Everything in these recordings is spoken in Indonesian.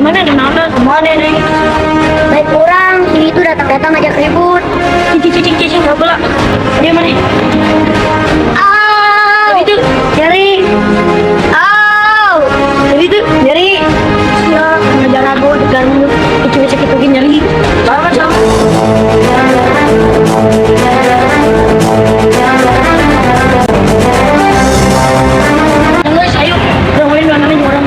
mana ada nana? Mana nih? Baik kurang, si itu datang-datang ngajak ribut. Cici, nggak bola. Dia mana? Itu nyeri. Jadi tuh nyari. Ya, ngejar aku dengan kecil-kecil itu nyari. Banget sama. Guys, ayo. Udah mulai namanya orang.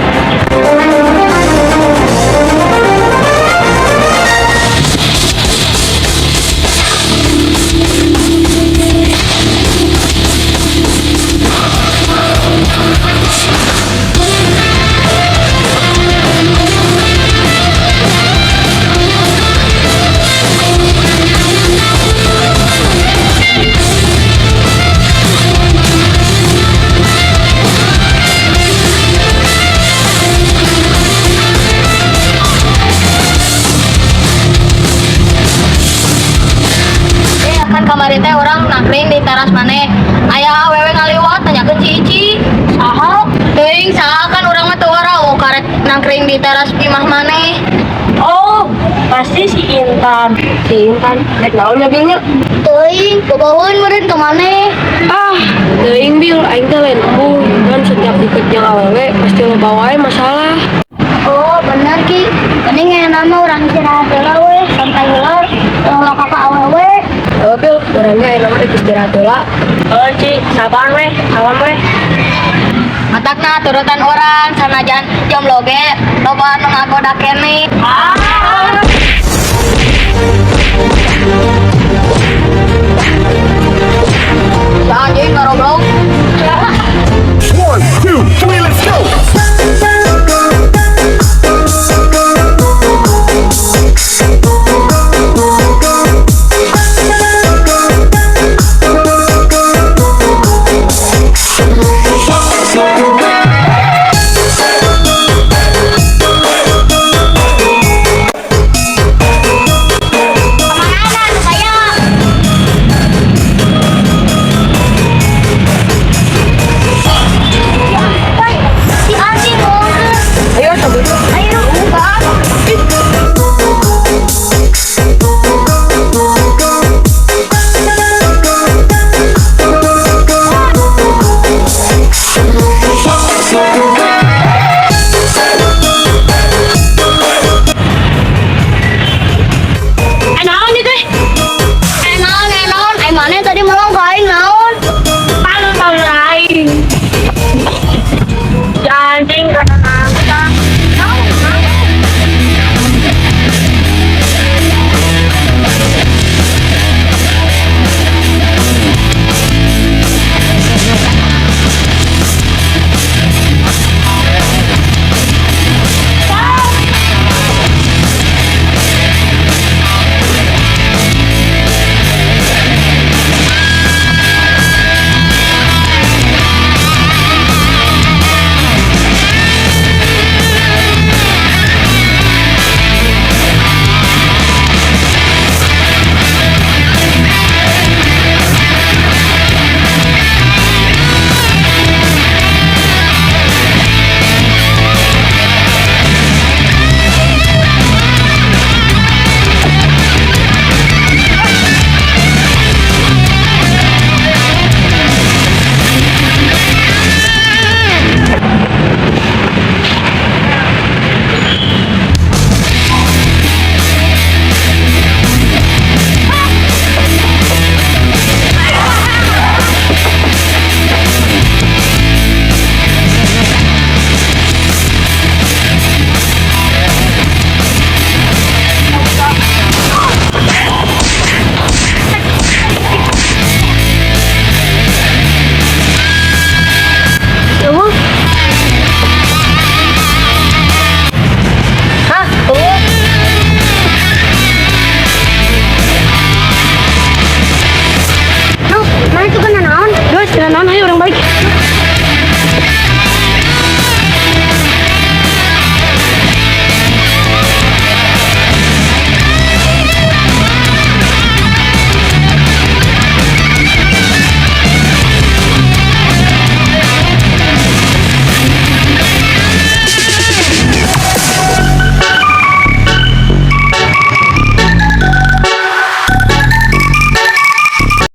Kan kemarin teh orang nangkring di teras mana aya awewe ngaliwat tanya ke Cici saha teuing saha kan orang mah teu warau karek nangkring di teras imah maneh. Oh, pasti si Intan. Naik naonnya bilnya? Teuing kebauan meureun ka maneh. Teuing bil, aing teh lain embuh. Dan setiap diketnya awewe pasti lo bawain masalah. Oh bener Ki, mending yang nama orang istirahat heula we santai heula lo kakak awewe. Bil, orangnya yang namanya istirahat heula. Ci, sabar weh, salam weh. Matakna turutan orang sanajan jomblo ge loba anu ngagoda keneh. Jangan jadi ngaroblok. 1, 2, 3, let's go!